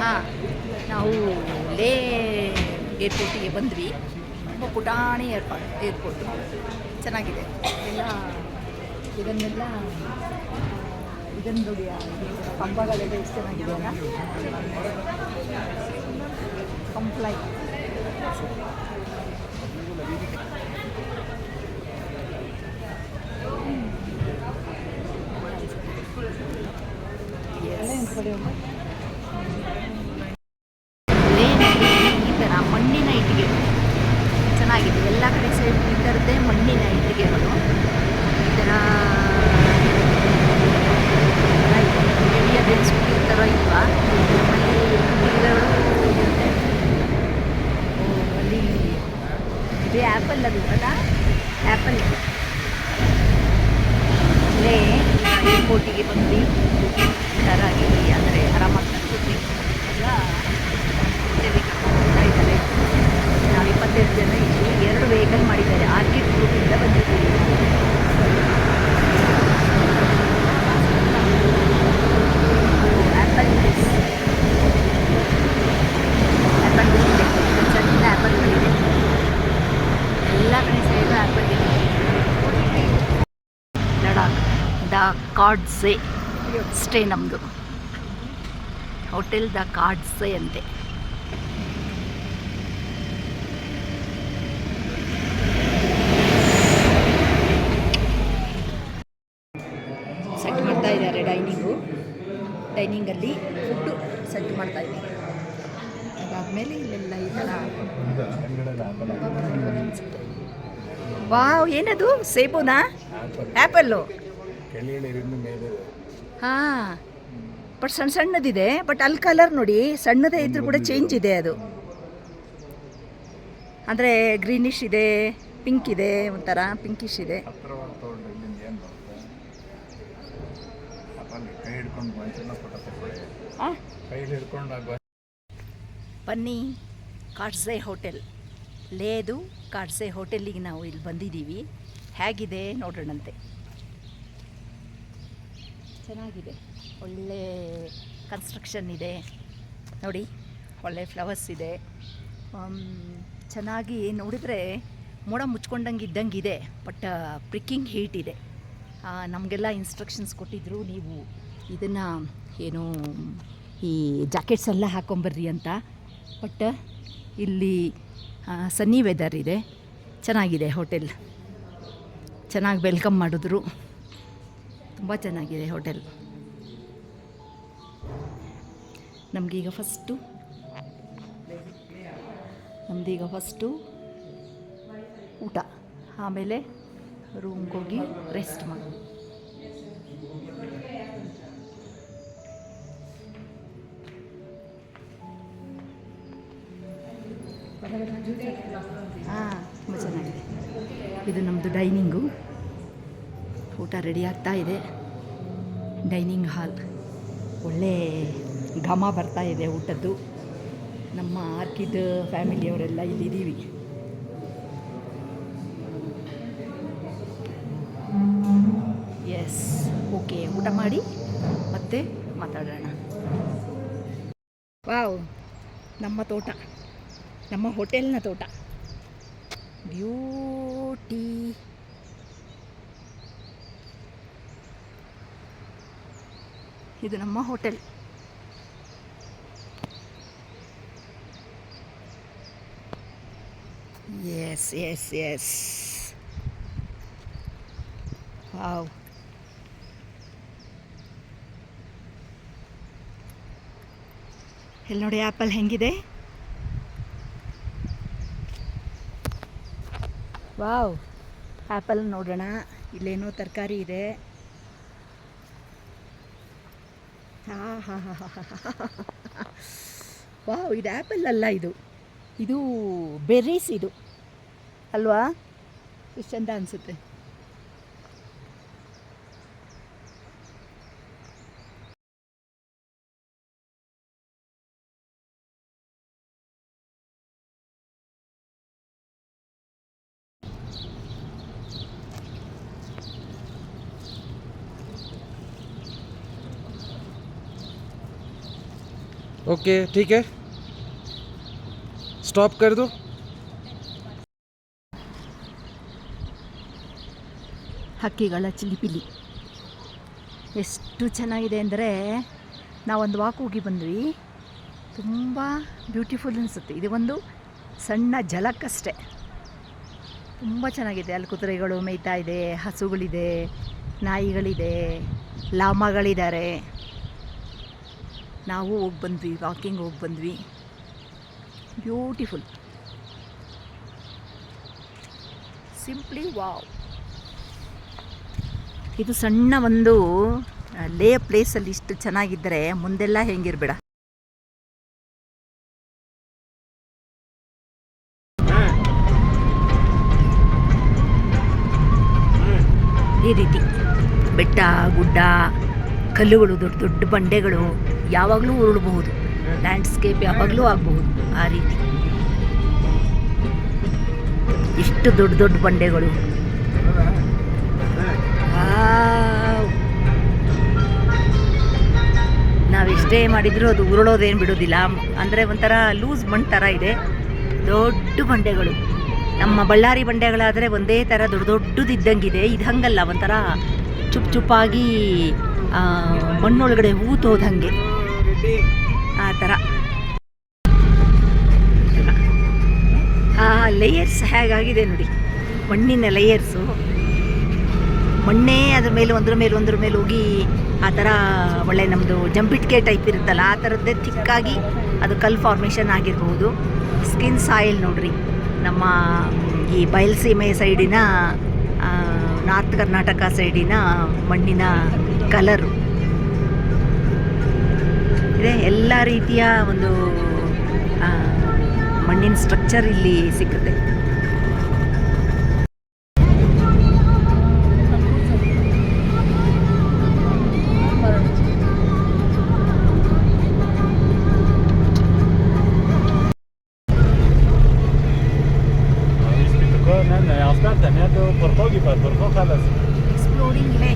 ಹಾಂ, ನಾವು ಲೇ ಏರ್ಪೋರ್ಟಿಗೆ ಬಂದ್ವಿ. ತುಂಬ ಪುಟಾಣಿ ಏರ್ಪೋರ್ಟು ಚೆನ್ನಾಗಿದೆ. ಎಲ್ಲ ಇದನ್ನೆಲ್ಲ ಇದನ್ನು ನೋಡಿ, ಕಂಬಗಳೆಲ್ಲ ಎಷ್ಟು ಚೆನ್ನಾಗಿದೆ ಅಲ್ಲ. ಕಂಪ್ಲೈ ಲೇನಲ್ಲಿ ಈ ಥರ ಮಣ್ಣಿನ ಇಟ್ಟಿಗೆ ಚೆನ್ನಾಗಿದೆ. ಎಲ್ಲ ಕಡೆ ಸೈಡ್ ಈ ಥರದ್ದೇ ಮಣ್ಣಿನ ಇಟ್ಟಿಗೆಗಳು ಈ ಥರ ಈ ಥರ ಇಲ್ವಾ ಅಲ್ಲಿ ಇಟ್ಟಿಗೆಗಳು ಇರುತ್ತೆ. ಅಲ್ಲಿ ಇದು ಆ್ಯಪಲ್ ಅದು ಅಲ್ಲ, ಆ್ಯಪಲ್. ಅಲ್ಲೇ ಏರ್ಪೋರ್ಟಿಗೆ ಬಂದು ಸರಾಗಿ ಅಂದರೆ ಆರಾಮಾಗಿ ಕೂತ್ವಿ. ಈಗ ಹೋಟೆಲಿಗೆ ಕರ್ಕೊಂಡು ಹೋಗ್ತಾ ಇದ್ದಾರೆ. ನಾವು 22 ಜನ ಇದ್ವಿ. 2 ವೆಹಿಕಲ್ ಮಾಡಿದ್ದಾರೆ. ಆರ್ಕಿಡ್ ಗ್ರೂಪಿಂದ ಬಂದಿದ್ದೀವಿ. ಆ್ಯಪಲ್ ಸಣ್ಣ ಆ್ಯಪಲ್ಗಳಿದೆ. ಎಲ್ಲ ಕಡೆ ಸೈಡು ಆ್ಯಪಲ್ ಇದೆ. ಲಡಾಖ್ ದ ಕಾರ್ಡ್ಸೆ ಸ್ಟೇ ನಮ್ಮದು. ಹೋಟೆಲ್ ದ ಕಾರ್ಡ್ಸೆ ಅಂತೆ. ಸೆಟ್ ಮಾಡ್ತಾ ಇದ್ದಾರೆ ಡೈನಿಂಗಲ್ಲಿ ಫುಡ್ಡು ಸೆಟ್ ಮಾಡ್ತಾ ಇದ್ದೀವಿ. ಅದಾದಮೇಲೆ ಇಲ್ಲೆಲ್ಲ ಈ ಥರ ವಾವ್, ಏನದು ಸೇಬುನಾ ಆ್ಯಪಲ್ಲು? ಹಾಂ, ಬಟ್ ಸಣ್ಣದಿದೆ. ಬಟ್ ಅಲ್ಲಿ ಕಲರ್ ನೋಡಿ, ಸಣ್ಣದೇ ಇದ್ರೂ ಕೂಡ ಚೇಂಜ್ ಇದೆ. ಅದು ಅಂದರೆ ಗ್ರೀನಿಶ್ ಇದೆ, ಪಿಂಕ್ ಇದೆ, ಒಂಥರ ಪಿಂಕಿಶ್ ಇದೆ. ಬನ್ನಿ, ಕಾರ್ಡ್ಸೆ ಹೋಟೆಲ್, ಲೇದು ಕಾರ್ಡ್ಸೆ ಹೋಟೆಲ್ಲಿಗೆ ನಾವು ಇಲ್ಲಿ ಬಂದಿದ್ದೀವಿ. ಹೇಗಿದೆ ನೋಡೋಣಂತೆ. ಚೆನ್ನಾಗಿದೆ, ಒಳ್ಳೆ ಕನ್ಸ್ಟ್ರಕ್ಷನ್ ಇದೆ ನೋಡಿ, ಒಳ್ಳೆ ಫ್ಲವರ್ಸ್ ಇದೆ. ಚೆನ್ನಾಗಿ ನೋಡಿದರೆ ಮೋಡ ಮುಚ್ಕೊಂಡಂಗೆ ಇದ್ದಂಗಿದೆ. ಬಟ್ ಪ್ರಿಕ್ಕಿಂಗ್ ಹೀಟ್ ಇದೆ. ನಮಗೆಲ್ಲ ಇನ್ಸ್ಟ್ರಕ್ಷನ್ಸ್ ಕೊಟ್ಟಿದ್ದರು, ನೀವು ಇದನ್ನು ಏನು ಈ ಜಾಕೆಟ್ಸ್ ಎಲ್ಲ ಹಾಕ್ಕೊಂಬರ್ರಿ ಅಂತ. ಬಟ್ ಇಲ್ಲಿ ಸನ್ನಿ ವೆದರ್ ಇದೆ, ಚೆನ್ನಾಗಿದೆ ಹೋಟೆಲ್. ಚೆನ್ನಾಗಿ ವೆಲ್ಕಮ್ ಮಾಡಿದ್ರು, ತುಂಬ ಚೆನ್ನಾಗಿದೆ ಹೋಟೆಲ್. ನಮಗೀಗ ಫಸ್ಟು ಊಟ, ಆಮೇಲೆ ರೂಮ್ಗೆ ಹೋಗಿ ರೆಸ್ಟ್ ಮಾಡೋದು. ಹಾಂ, ತುಂಬ ಚೆನ್ನಾಗಿದೆ. ಇದು ನಮ್ಮದು ಡೈನಿಂಗು. ಊಟ ರೆಡಿ ಆಗ್ತಾ ಇದೆ. ಡೈನಿಂಗ್ ಹಾಲ್ ಒಳ್ಳೆ ಘಮ ಬರ್ತಾ ಇದೆ ಊಟದ್ದು. ನಮ್ಮ ಆರ್ಕಿಡ್ ಫ್ಯಾಮಿಲಿಯವರೆಲ್ಲ ಇಲ್ಲಿದ್ದೀವಿ. ಎಸ್, ಓಕೆ, ಊಟ ಮಾಡಿ ಮತ್ತೆ ಮಾತಾಡೋಣ. ವಾವ್, ನಮ್ಮ ತೋಟ, ನಮ್ಮ ಹೋಟೆಲ್ನ ತೋಟ, ಬ್ಯೂಟಿ. ಇದು ನಮ್ಮ hotel. Yes yes yes, wow. ಇಲ್ಲಿ ನೋಡಿ ಆ್ಯಪಲ್ ಹೆಂಗಿದೆ. ವಾವ್, ಆ್ಯಪಲ್ ನೋಡೋಣ. ಇಲ್ಲೇನೋ ತರಕಾರಿ ಇದೆ. ವಾವ್, ಇದು ಆ್ಯಪಲ್ ಅಲ್ಲ, ಇದು ಬೆರ್ರೀಸ್ ಇದು ಅಲ್ವಾ? ಎಷ್ಟು ಚಂದ ಅನಿಸುತ್ತೆ. ओके ठीक है स्टॉप कर दो ಹಕ್ಕಿಗಳ ಚಿಲಿಪಿಲಿ ಎಷ್ಟು ಚೆನ್ನಾಗಿದೆ ಅಂದರೆ ನಾವೊಂದು ವಾಕ್ ಹೋಗಿ ಬಂದ್ವಿ. ತುಂಬ ಬ್ಯೂಟಿಫುಲ್ ಅನಿಸುತ್ತೆ. ಇದು ಒಂದು ಸಣ್ಣ ಜಲಕ್ಕಷ್ಟೇ. ತುಂಬ ಚೆನ್ನಾಗಿದೆ. ಅಲ್ಲಿ ಕುದುರೆಗಳು ಮೇಯ್ತಾ ಇದೆ, ಹಸುಗಳಿದೆ, ನಾಯಿಗಳಿದೆ, ಲಾಮಗಳಿದ್ದಾರೆ. ನಾವು ಹೋಗಿ ಬಂದ್ವಿ, ವಾಕಿಂಗ್ ಹೋಗಿ ಬಂದ್ವಿ. Beautiful, simply wow. ಇದು ಸಣ್ಣ ಒಂದು ಲೇ ಪ್ಲೇಸಲ್ಲಿ ಇಷ್ಟು ಚೆನ್ನಾಗಿದ್ದರೆ ಮುಂದೆಲ್ಲ ಹೆಂಗಿರ್ಬೇಡ. ಈ ರೀತಿ ಬೆಟ್ಟ ಗುಡ್ಡ ಕಲ್ಲುಗಳು ದೊಡ್ಡ ದೊಡ್ಡ ಬಂಡೆಗಳು ಯಾವಾಗಲೂ ಉರುಳಬಹುದು. ಲ್ಯಾಂಡ್ಸ್ಕೇಪ್ ಯಾವಾಗಲೂ ಆಗಬಹುದು. ಆ ರೀತಿ ಇಷ್ಟು ದೊಡ್ಡ ದೊಡ್ಡ ಬಂಡೆಗಳು. ನಾವೆಷ್ಟೇ ಮಾಡಿದರೂ ಅದು ಉರುಳೋದೇನು ಬಿಡೋದಿಲ್ಲ. ಅಂದರೆ ಒಂಥರ ಲೂಸ್ ಮಣ್ಣು ಥರ ಇದೆ. ದೊಡ್ಡ ಬಂಡೆಗಳು. ನಮ್ಮ ಬಳ್ಳಾರಿ ಬಂಡೆಗಳಾದರೆ ಒಂದೇ ಥರ ದೊಡ್ಡ ದೊಡ್ಡದಿದ್ದಂಗಿದೆ. ಇದು ಹಂಗಲ್ಲ, ಒಂಥರ ಚುಪ್ ಚುಪ್ಪಾಗಿ ಮಣ್ಣೊಳಗಡೆ ಹೂತೋದಂಗೆ ಆ ಥರ. ಆ ಲೇಯರ್ಸ್ ಹೇಗಾಗಿದೆ ನೋಡಿ, ಮಣ್ಣಿನ ಲೇಯರ್ಸು. ಮಣ್ಣೇ ಅದ್ರ ಮೇಲೆ ಒಂದ್ರ ಮೇಲೆ ಹೋಗಿ ಆ ಥರ ಒಳ್ಳೆ ನಮ್ಮದು ಜಂಪಿಟ್ಕೆ ಟೈಪ್ ಇರುತ್ತಲ್ಲ ಆ ಥರದ್ದೇ ಥಿಕ್ಕಾಗಿ ಅದು ಕಲ್ ಫಾರ್ಮೇಷನ್ ಆಗಿರ್ಬೋದು. ಸ್ಕಿನ್ ಸಾಯಿಲ್ ನೋಡ್ರಿ, ನಮ್ಮ ಈ ಬಯಲುಸೀಮೆ ಸೈಡಿನ ನಾರ್ತ್ ಕರ್ನಾಟಕ ಸೈಡಿನ ಮಣ್ಣಿನ ಕಲರು ಇದೆ. ಎಲ್ಲ ರೀತಿಯ ಒಂದು ಮಣ್ಣಿನ ಸ್ಟ್ರಕ್ಚರ್ ಇಲ್ಲಿ ಸಿಗುತ್ತೆ. Aspetta, ne ha portoghi per portò exploring ಇದೆ.